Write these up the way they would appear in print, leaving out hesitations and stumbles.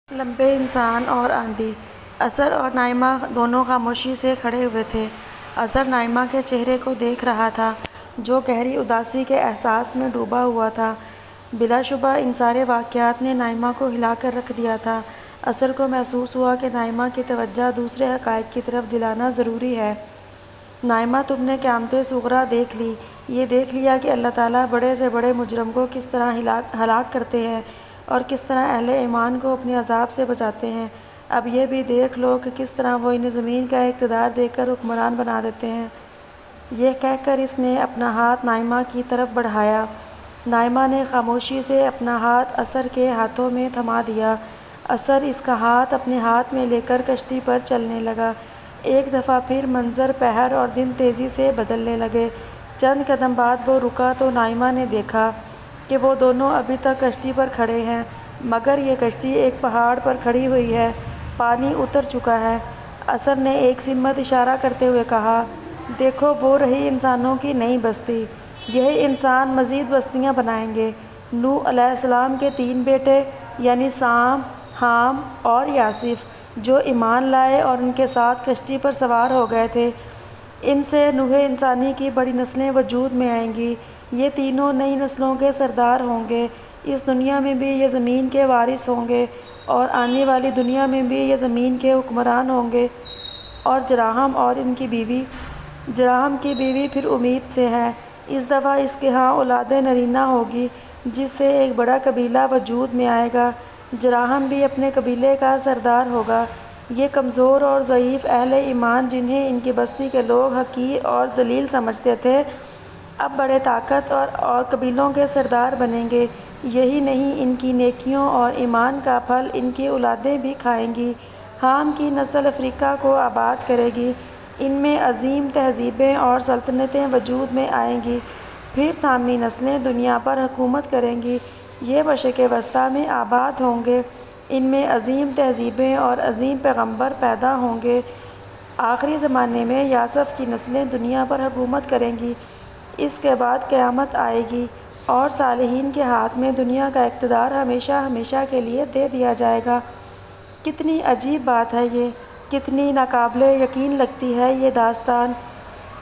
لمبے انسان اور آندھی۔ اثر اور نائمہ دونوں خاموشی سے کھڑے ہوئے تھے۔ اثر نائمہ کے چہرے کو دیکھ رہا تھا جو گہری اداسی کے احساس میں ڈوبا ہوا تھا۔ بلا شبہ ان سارے واقعات نے نائمہ کو ہلا کر رکھ دیا تھا۔ اثر کو محسوس ہوا کہ نائمہ کی توجہ دوسرے حقائق کی طرف دلانا ضروری ہے۔ نائمہ، تم نے قیامت صغریٰ دیکھ لی۔ یہ دیکھ لیا کہ اللہ تعالیٰ بڑے سے بڑے مجرم کو کس طرح ہلاک کرتے ہیں اور کس طرح اہل ایمان کو اپنے عذاب سے بچاتے ہیں۔ اب یہ بھی دیکھ لو کہ کس طرح وہ انہیں زمین کا اقتدار دے کر حکمران بنا دیتے ہیں۔ یہ کہہ کر اس نے اپنا ہاتھ نائمہ کی طرف بڑھایا۔ نائمہ نے خاموشی سے اپنا ہاتھ اثر کے ہاتھوں میں تھما دیا۔ اثر اس کا ہاتھ اپنے ہاتھ میں لے کر کشتی پر چلنے لگا۔ ایک دفعہ پھر منظر پہر اور دن تیزی سے بدلنے لگے۔ چند قدم بعد وہ رکا تو نائمہ نے دیکھا کہ وہ دونوں ابھی تک کشتی پر کھڑے ہیں، مگر یہ کشتی ایک پہاڑ پر کھڑی ہوئی ہے، پانی اتر چکا ہے۔ اثر نے ایک سمت اشارہ کرتے ہوئے کہا، دیکھو وہ رہی انسانوں کی نئی بستی۔ یہ انسان مزید بستیاں بنائیں گے۔ نوح علیہ السلام کے 3 بیٹے یعنی سام، حام اور یافت جو ایمان لائے اور ان کے ساتھ کشتی پر سوار ہو گئے تھے، ان سے نوع انسانی کی بڑی نسلیں وجود میں آئیں گی۔ یہ تینوں نئی نسلوں کے سردار ہوں گے۔ اس دنیا میں بھی یہ زمین کے وارث ہوں گے اور آنے والی دنیا میں بھی یہ زمین کے حکمران ہوں گے۔ اور جرہم اور ان کی بیوی، جرہم کی بیوی پھر امید سے ہے۔ اس دفعہ اس کے ہاں اولاد نرینہ ہوگی جس سے ایک بڑا قبیلہ وجود میں آئے گا۔ جرہم بھی اپنے قبیلے کا سردار ہوگا۔ یہ کمزور اور ضعیف اہل ایمان جنہیں ان کی بستی کے لوگ حقیر اور ذلیل سمجھتے تھے، اب بڑے طاقت اور قبیلوں کے سردار بنیں گے۔ یہی نہیں، ان کی نیکیوں اور ایمان کا پھل ان کی اولادیں بھی کھائیں گی۔ حام کی نسل افریقہ کو آباد کرے گی۔ ان میں عظیم تہذیبیں اور سلطنتیں وجود میں آئیں گی۔ پھر سامی نسلیں دنیا پر حکومت کریں گی۔ یہ مشرق وسطیٰ میں آباد ہوں گے۔ ان میں عظیم تہذیبیں اور عظیم پیغمبر پیدا ہوں گے۔ آخری زمانے میں یافت کی نسلیں دنیا پر حکومت کریں گی۔ اس کے بعد قیامت آئے گی اور صالحین کے ہاتھ میں دنیا کا اقتدار ہمیشہ ہمیشہ کے لیے دے دیا جائے گا۔ کتنی عجیب بات ہے یہ، کتنی ناقابل یقین لگتی ہے یہ داستان۔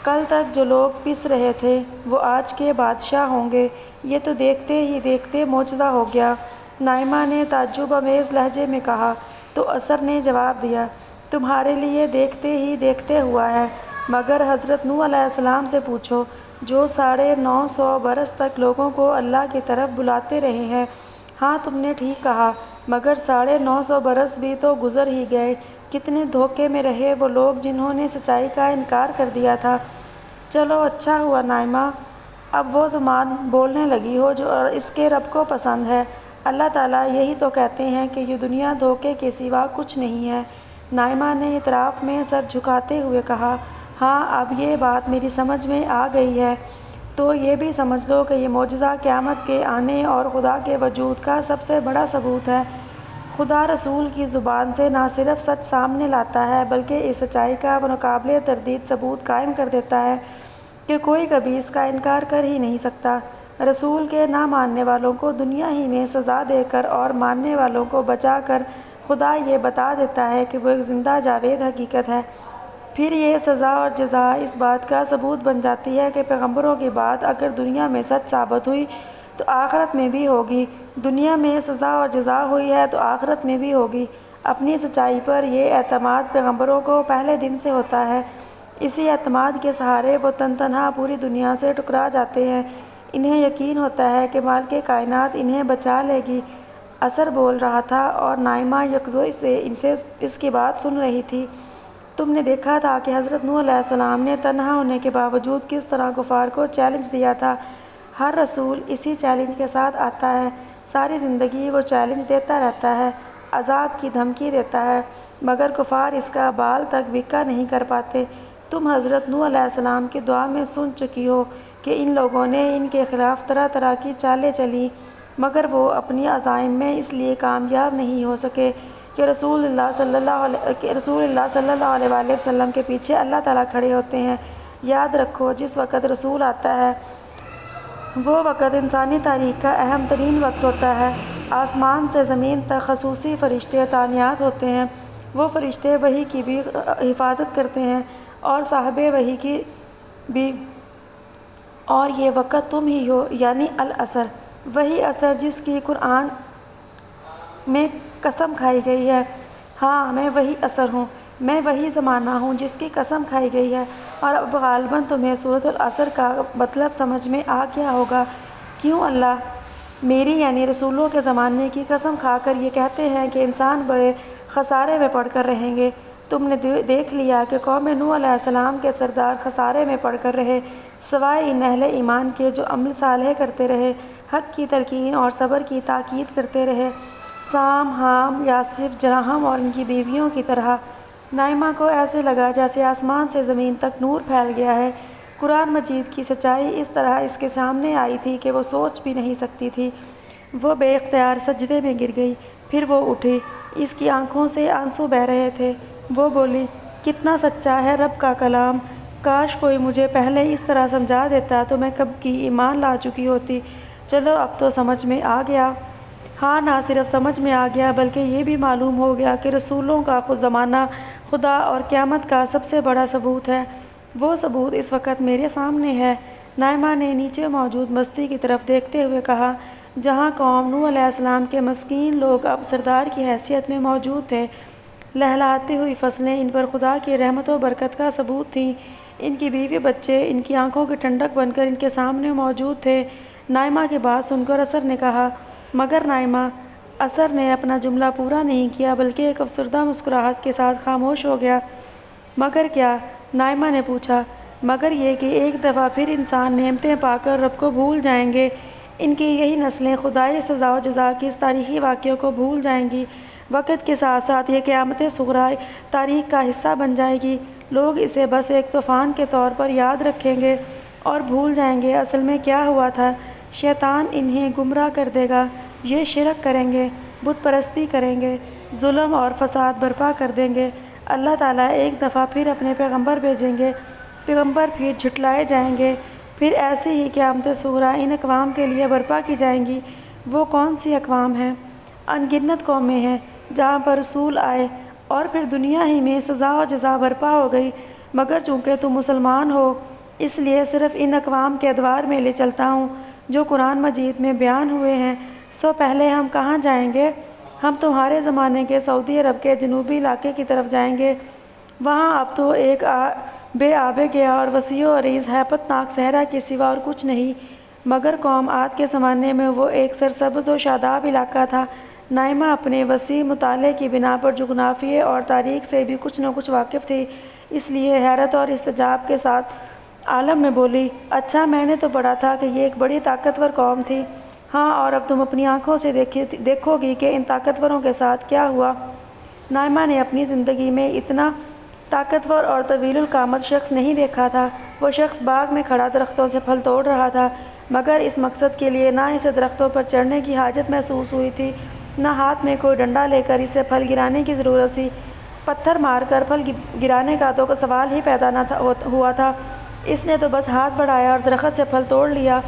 کل تک جو لوگ پس رہے تھے وہ آج کے بادشاہ ہوں گے۔ یہ تو دیکھتے ہی دیکھتے معجزہ ہو گیا، نائمہ نے تعجب آمیز لہجے میں کہا۔ تو اثر نے جواب دیا، تمہارے لیے دیکھتے ہی دیکھتے ہوا ہے، مگر حضرت نوح علیہ السلام سے پوچھو جو 950 برس تک لوگوں کو اللہ کی طرف بلاتے رہے ہیں۔ ہاں تم نے ٹھیک کہا، مگر 950 برس بھی تو گزر ہی گئے۔ کتنے دھوکے میں رہے وہ لوگ جنہوں نے سچائی کا انکار کر دیا تھا۔ چلو اچھا ہوا نائمہ، اب وہ زبان بولنے لگی ہو جو اس کے رب کو پسند ہے۔ اللہ تعالیٰ یہی تو کہتے ہیں کہ یہ دنیا دھوکے کے سوا کچھ نہیں ہے۔ نائمہ نے اعتراف میں سر جھکاتے ہوئے کہا، ہاں اب یہ بات میری سمجھ میں آ گئی ہے۔ تو یہ بھی سمجھ لو کہ یہ معجزہ قیامت کے آنے اور خدا کے وجود کا سب سے بڑا ثبوت ہے۔ خدا رسول کی زبان سے نہ صرف سچ سامنے لاتا ہے بلکہ اس سچائی کا ناقابل تردید ثبوت قائم کر دیتا ہے کہ کوئی کبھی اس کا انکار کر ہی نہیں سکتا۔ رسول کے نہ ماننے والوں کو دنیا ہی میں سزا دے کر اور ماننے والوں کو بچا کر خدا یہ بتا دیتا ہے کہ وہ ایک زندہ جاوید حقیقت ہے۔ پھر یہ سزا اور جزا اس بات کا ثبوت بن جاتی ہے کہ پیغمبروں کی بات اگر دنیا میں سچ ثابت ہوئی تو آخرت میں بھی ہوگی۔ دنیا میں سزا اور جزا ہوئی ہے تو آخرت میں بھی ہوگی۔ اپنی سچائی پر یہ اعتماد پیغمبروں کو پہلے دن سے ہوتا ہے۔ اسی اعتماد کے سہارے وہ تنہا پوری دنیا سے ٹکرا جاتے ہیں۔ انہیں یقین ہوتا ہے کہ مالک کائنات انہیں بچا لے گی۔ اثر بول رہا تھا اور نائمہ یکجوئی سے اس کی بات سن رہی تھی۔ تم نے دیکھا تھا کہ حضرت نوح علیہ السلام نے تنہا ہونے کے باوجود کس طرح کفار کو چیلنج دیا تھا۔ ہر رسول اسی چیلنج کے ساتھ آتا ہے۔ ساری زندگی وہ چیلنج دیتا رہتا ہے، عذاب کی دھمکی دیتا ہے، مگر کفار اس کا بال تک بھی نہیں کر پاتے۔ تم حضرت نوح علیہ السلام کی دعا میں سن چکی ہو کہ ان لوگوں نے ان کے خلاف طرح طرح کی چالیں چلیں، مگر وہ اپنی عزائم میں اس لیے کامیاب نہیں ہو سکے کہ رسول اللہ صلی اللہ علیہ وآلہ وسلم کے پیچھے اللہ تعالیٰ کھڑے ہوتے ہیں۔ یاد رکھو، جس وقت رسول آتا ہے وہ وقت انسانی تاریخ کا اہم ترین وقت ہوتا ہے۔ آسمان سے زمین تک خصوصی فرشتے تعینات ہوتے ہیں۔ وہ فرشتے وحی کی بھی حفاظت کرتے ہیں اور صاحب وحی کی بھی۔ اور یہ وقت تم ہی ہو، یعنی العصر، وہی عصر جس کی قرآن میں قسم کھائی گئی ہے۔ ہاں، میں وہی عصر ہوں، میں وہی زمانہ ہوں جس کی قسم کھائی گئی ہے۔ اور اب غالباً تمہیں سورۃ العصر کا مطلب سمجھ میں آ گیا ہوگا۔ کیوں اللہ میری یعنی رسولوں کے زمانے کی قسم کھا کر یہ کہتے ہیں کہ انسان بڑے خسارے میں پڑ کر رہیں گے؟ تم نے دیکھ لیا کہ قوم نوح علیہ السلام کے سردار خسارے میں پڑ کر رہے، سوائے ان اہل ایمان کے جو عمل صالح کرتے رہے، حق کی تلقین اور صبر کی تاکید کرتے رہے۔ سام، حام، یاسف، جرہم اور ان کی بیویوں کی طرح۔ نائمہ کو ایسے لگا جیسے آسمان سے زمین تک نور پھیل گیا ہے۔ قرآن مجید کی سچائی اس طرح اس کے سامنے آئی تھی کہ وہ سوچ بھی نہیں سکتی تھی۔ وہ بے اختیار سجدے میں گر گئی، پھر وہ اٹھی، اس کی آنکھوں سے آنسو بہہ رہے تھے۔ وہ بولی، کتنا سچا ہے رب کا کلام، کاش کوئی مجھے پہلے اس طرح سمجھا دیتا تو میں کب کی ایمان لا چکی ہوتی۔ چلو اب تو سمجھ میں آ گیا۔ ہاں، نہ صرف سمجھ میں آ گیا بلکہ یہ بھی معلوم ہو گیا کہ رسولوں کا خود زمانہ خدا اور قیامت کا سب سے بڑا ثبوت ہے۔ وہ ثبوت اس وقت میرے سامنے ہے۔ نائمہ نے نیچے موجود بستی کی طرف دیکھتے ہوئے کہا، جہاں قوم نوح علیہ السلام کے مسکین لوگ اب سردار کی حیثیت میں موجود تھے۔ لہلہاتی ہوئی فصلیں ان پر خدا کی رحمت و برکت کا ثبوت تھیں۔ ان کی بیوی بچے ان کی آنکھوں کی ٹھنڈک بن کر ان کے سامنے موجود تھے۔ نائمہ کی بات سن کر اثر نے کہا، مگر نائمہ۔ اثر نے اپنا جملہ پورا نہیں کیا بلکہ ایک افسردہ مسکراہٹ کے ساتھ خاموش ہو گیا۔ مگر کیا؟ نائمہ نے پوچھا۔ مگر یہ کہ ایک دفعہ پھر انسان نعمتیں پا کر رب کو بھول جائیں گے۔ ان کی یہی نسلیں خدائی سزا و جزا کی اس تاریخی واقعے کو بھول جائیں گی۔ وقت کے ساتھ ساتھ یہ قیامت صغری تاریخ کا حصہ بن جائے گی۔ لوگ اسے بس ایک طوفان کے طور پر یاد رکھیں گے اور بھول جائیں گے اصل میں کیا ہوا تھا۔ شیطان انہیں گمراہ کر دے گا۔ یہ شرک کریں گے، بت پرستی کریں گے، ظلم اور فساد برپا کر دیں گے۔ اللہ تعالیٰ ایک دفعہ پھر اپنے پیغمبر بھیجیں گے، پیغمبر پھر جھٹلائے جائیں گے، پھر ایسی ہی قیامت صغری ان اقوام کے لیے برپا کی جائیں گی۔ وہ کون سی اقوام ہیں؟ ان گنت قومیں ہیں جہاں پر رسول آئے اور پھر دنیا ہی میں سزا و جزا برپا ہو گئی۔ مگر چونکہ تم مسلمان ہو اس لیے صرف ان اقوام کے ادوار میں لے چلتا ہوں جو قرآن مجید میں بیان ہوئے ہیں۔ سو پہلے ہم کہاں جائیں گے؟ ہم تمہارے زمانے کے سعودی عرب کے جنوبی علاقے کی طرف جائیں گے۔ وہاں اب تو ایک بے آب گیا اور وسیع و عریض ہیبت ناک صحرا کے سوا اور کچھ نہیں۔ مگر قوم عاد کے زمانے میں وہ ایک سرسبز و شاداب علاقہ تھا۔ نائمہ اپنے وسیع مطالعے کی بنا پر جغرافیے اور تاریخ سے بھی کچھ نہ کچھ واقف تھی، اس لیے حیرت اور استعجاب کے ساتھ عالم میں بولی، اچھا میں نے تو پڑھا تھا کہ یہ ایک بڑی طاقتور قوم تھی۔ ہاں، اور اب تم اپنی آنکھوں سے دیکھو گی کہ ان طاقتوروں کے ساتھ کیا ہوا۔ نائمہ نے اپنی زندگی میں اتنا طاقتور اور طویل القامت شخص نہیں دیکھا تھا۔ وہ شخص باغ میں کھڑا درختوں سے پھل توڑ رہا تھا، مگر اس مقصد کے لیے نہ اسے درختوں پر چڑھنے کی حاجت محسوس ہوئی تھی، نہ ہاتھ میں کوئی ڈنڈا لے کر اسے پھل گرانے کی ضرورت سی۔ پتھر مار کر پھل گرانے کا تو سوال ہی پیدا نہ ہوا تھا۔ اس نے تو بس ہاتھ بڑھایا اور درخت سے پھل توڑ لیا۔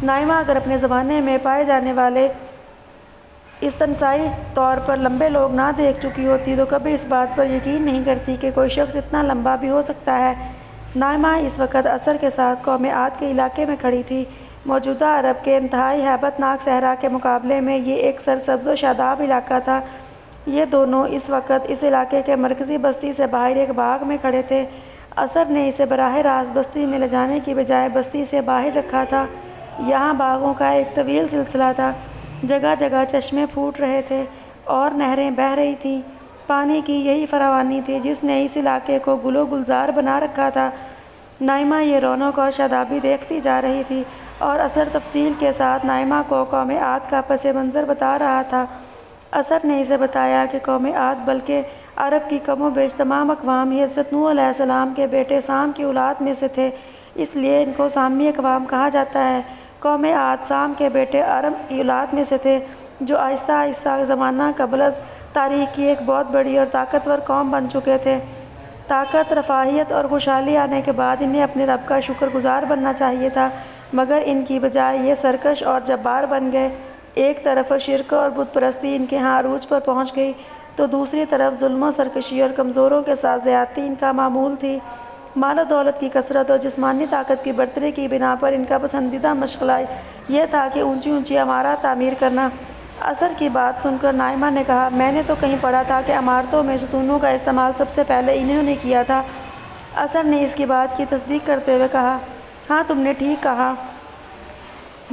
نائمہ اگر اپنے زمانے میں پائے جانے والے استثنائی طور پر لمبے لوگ نہ دیکھ چکی ہوتی تو کبھی اس بات پر یقین نہیں کرتی کہ کوئی شخص اتنا لمبا بھی ہو سکتا ہے۔ نائمہ اس وقت اثر کے ساتھ قوم عاد کے علاقے میں کھڑی تھی۔ موجودہ عرب کے انتہائی ہیبت ناک صحرا کے مقابلے میں یہ ایک سرسبز و شاداب علاقہ تھا۔ یہ دونوں اس وقت اس علاقے کے مرکزی بستی سے باہر ایک باغ میں کھڑے تھے۔ اثر نے اسے براہ راست بستی میں لے جانے کی بجائے بستی سے باہر رکھا تھا۔ یہاں باغوں کا ایک طویل سلسلہ تھا، جگہ جگہ چشمے پھوٹ رہے تھے اور نہریں بہہ رہی تھیں۔ پانی کی یہی فراوانی تھی جس نے اس علاقے کو گل و گلزار بنا رکھا تھا۔ نائمہ یہ رونق اور شادابی دیکھتی جا رہی تھی اور اثر تفصیل کے ساتھ نائمہ کو قوم عاد کا پس منظر بتا رہا تھا۔ اثر نے اسے بتایا کہ قوم عاد بلکہ عرب کی کم و بیش تمام اقوام ہی حضرت نوح علیہ السلام کے بیٹے سام کی اولاد میں سے تھے، اس لیے ان کو سامی اقوام کہا جاتا ہے۔ قوم عاد سام کے بیٹے ارم اولاد میں سے تھے، جو آہستہ آہستہ زمانہ قبل از تاریخ کی ایک بہت بڑی اور طاقتور قوم بن چکے تھے۔ طاقت، رفاہیت اور خوشحالی آنے کے بعد انہیں اپنے رب کا شکر گزار بننا چاہیے تھا، مگر ان کی بجائے یہ سرکش اور جبار بن گئے۔ ایک طرف شرک اور بت پرستی ان کے ہاں عروج پر پہنچ گئی تو دوسری طرف ظلم و سرکشی اور کمزوروں کے ساتھ زیادتی ان کا معمول تھی۔ مال و دولت کی کثرت اور جسمانی طاقت کی برتری کی بنا پر ان کا پسندیدہ مشغلہ یہ تھا کہ اونچی اونچی عمارات تعمیر کرنا۔ اثر کی بات سن کر نائمہ نے کہا، میں نے تو کہیں پڑھا تھا کہ عمارتوں میں ستونوں کا استعمال سب سے پہلے انہوں نے کیا تھا۔ اثر نے اس کی بات کی تصدیق کرتے ہوئے کہا، ہاں تم نے ٹھیک کہا،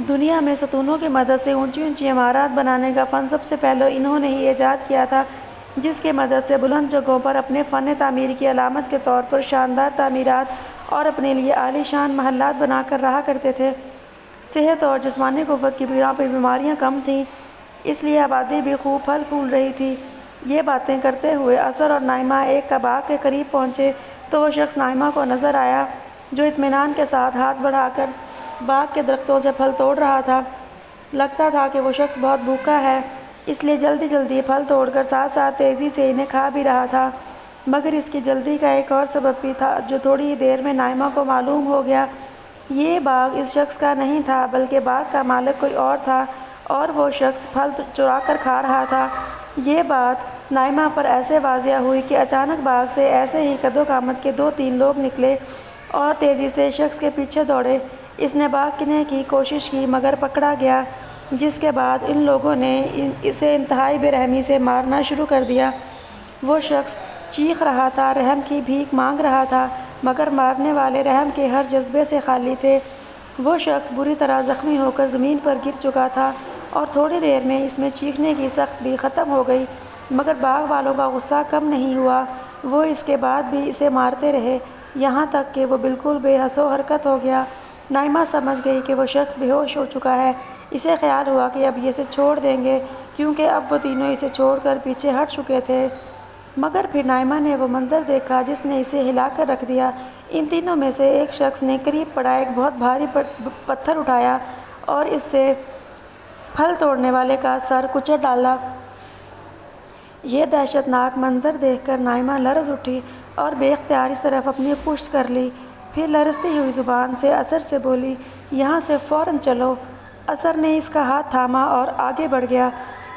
دنیا میں ستونوں کی مدد سے اونچی اونچی عمارات بنانے کا فن سب سے پہلے انہوں نے ہی ایجاد کیا تھا، جس کی مدد سے بلند جگہوں پر اپنے فن تعمیر کی علامت کے طور پر شاندار تعمیرات اور اپنے لیے عالی شان محلات بنا کر رہا کرتے تھے۔ صحت اور جسمانی قوت کی بنا پر بیماریاں کم تھیں، اس لیے آبادی بھی خوب پھل پھول رہی تھی۔ یہ باتیں کرتے ہوئے اثر اور نائمہ ایک باغ کے قریب پہنچے تو وہ شخص نائمہ کو نظر آیا جو اطمینان کے ساتھ ہاتھ بڑھا کر باغ کے درختوں سے پھل توڑ رہا تھا۔ لگتا تھا کہ وہ شخص بہت بھوکا ہے، اس لیے جلدی جلدی پھل توڑ کر ساتھ ساتھ تیزی سے انہیں کھا بھی رہا تھا۔ مگر اس کی جلدی کا ایک اور سبب بھی تھا جو تھوڑی ہی دیر میں نائمہ کو معلوم ہو گیا۔ یہ باغ اس شخص کا نہیں تھا بلکہ باغ کا مالک کوئی اور تھا اور وہ شخص پھل چرا کر کھا رہا تھا۔ یہ بات نائمہ پر ایسے واضح ہوئی کہ اچانک باغ سے ایسے ہی قد و قامت کے 2-3 لوگ نکلے اور تیزی سے شخص کے پیچھے دوڑے۔ اس نے بھاگنے کی کوشش کی مگر پکڑا گیا، جس کے بعد ان لوگوں نے اسے انتہائی بے رحمی سے مارنا شروع کر دیا۔ وہ شخص چیخ رہا تھا، رحم کی بھیک مانگ رہا تھا، مگر مارنے والے رحم کے ہر جذبے سے خالی تھے۔ وہ شخص بری طرح زخمی ہو کر زمین پر گر چکا تھا اور تھوڑی دیر میں اس میں چیخنے کی سخت بھی ختم ہو گئی، مگر باغ والوں کا غصہ کم نہیں ہوا۔ وہ اس کے بعد بھی اسے مارتے رہے یہاں تک کہ وہ بالکل بے حس و حرکت ہو گیا۔ نائمہ سمجھ گئی کہ وہ شخص بے ہوش ہو چکا ہے۔ اسے خیال ہوا کہ اب یہ اسے چھوڑ دیں گے کیونکہ اب وہ تینوں اسے چھوڑ کر پیچھے ہٹ چکے تھے۔ مگر پھر نائمہ نے وہ منظر دیکھا جس نے اسے ہلا کر رکھ دیا۔ ان تینوں میں سے ایک شخص نے قریب پڑا ایک بہت بھاری پتھر اٹھایا اور اس سے پھل توڑنے والے کا سر کچل ڈالا۔ یہ دہشت ناک منظر دیکھ کر نائمہ لرز اٹھی اور بے اختیار اس طرف اپنی پشت کر لی۔ پھر لرزتی ہوئی زبان سے اثر سے بولی، یہاں سے فوراً چلو۔ اثر نے اس کا ہاتھ تھاما اور آگے بڑھ گیا۔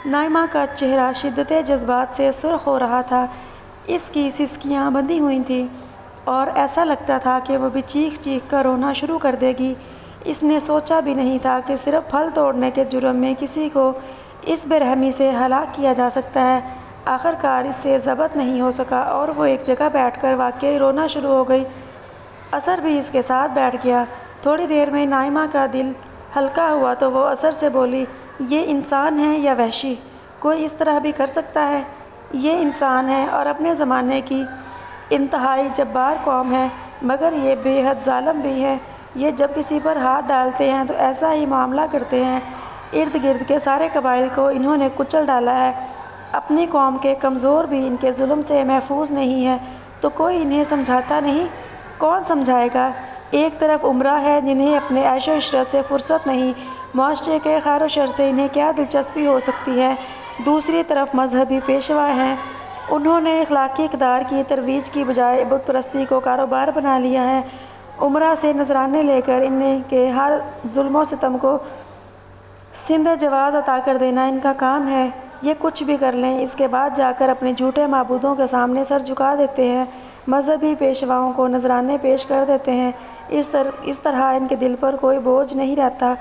نائمہ کا چہرہ شدت جذبات سے سرخ ہو رہا تھا، اس کی سسکیاں بندھی ہوئی تھیں اور ایسا لگتا تھا کہ وہ بھی چیخ چیخ کر رونا شروع کر دے گی۔ اس نے سوچا بھی نہیں تھا کہ صرف پھل توڑنے کے جرم میں کسی کو اس بے رحمی سے ہلاک کیا جا سکتا ہے۔ آخرکار اس سے ضبط نہیں ہو سکا اور وہ ایک جگہ بیٹھ کر واقعی رونا شروع ہو گئی۔ اثر بھی اس کے ساتھ بیٹھ گیا۔ تھوڑی دیر میں نائمہ کا دل ہلکا ہوا تو وہ اثر سے بولی، یہ انسان ہے یا وحشی؟ کوئی اس طرح بھی کر سکتا ہے؟ یہ انسان ہے اور اپنے زمانے کی انتہائی جبار قوم ہے، مگر یہ بے حد ظالم بھی ہے۔ یہ جب کسی پر ہاتھ ڈالتے ہیں تو ایسا ہی معاملہ کرتے ہیں۔ ارد گرد کے سارے قبائل کو انہوں نے کچل ڈالا ہے۔ اپنی قوم کے کمزور بھی ان کے ظلم سے محفوظ نہیں ہے تو کوئی انہیں سمجھاتا نہیں۔ کون سمجھائے گا؟ ایک طرف امراء ہے جنہیں اپنے عیش و عشرت سے فرصت نہیں، معاشرے کے خیر و شر سے انہیں کیا دلچسپی ہو سکتی ہے۔ دوسری طرف مذہبی پیشوا ہیں، انہوں نے اخلاقی اقدار کی ترویج کی بجائے بت پرستی کو کاروبار بنا لیا ہے۔ امراء سے نذرانے لے کر ان کے ہر ظلم و ستم کو سند جواز عطا کر دینا ان کا کام ہے۔ یہ کچھ بھی کر لیں، اس کے بعد جا کر اپنے جھوٹے معبودوں کے سامنے سر جھکا دیتے ہیں، مذہبی پیشواؤں کو نذرانے پیش کر دیتے ہیں۔ اس طرح ان کے دل پر کوئی بوجھ نہیں رہتا۔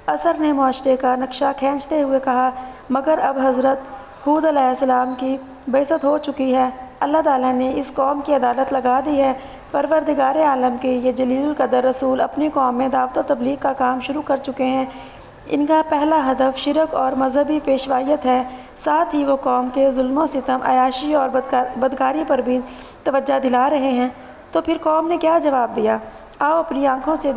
اثر نے معاشرے کا نقشہ کھینچتے ہوئے کہا، مگر اب حضرت ہود علیہ السلام کی بعثت ہو چکی ہے، اللہ تعالیٰ نے اس قوم کی عدالت لگا دی ہے۔ پروردگار عالم کے یہ جلیل القدر رسول اپنی قوم میں دعوت و تبلیغ کا کام شروع کر چکے ہیں۔ ان کا پہلا ہدف شرک اور مذہبی پیشوائیت ہے، ساتھ ہی وہ قوم کے ظلم و ستم، عیاشی اور بدکاری پر بھی توجہ دلا رہے ہیں۔ تو پھر قوم نے کیا جواب دیا؟ آؤ اپنی آنکھوں سے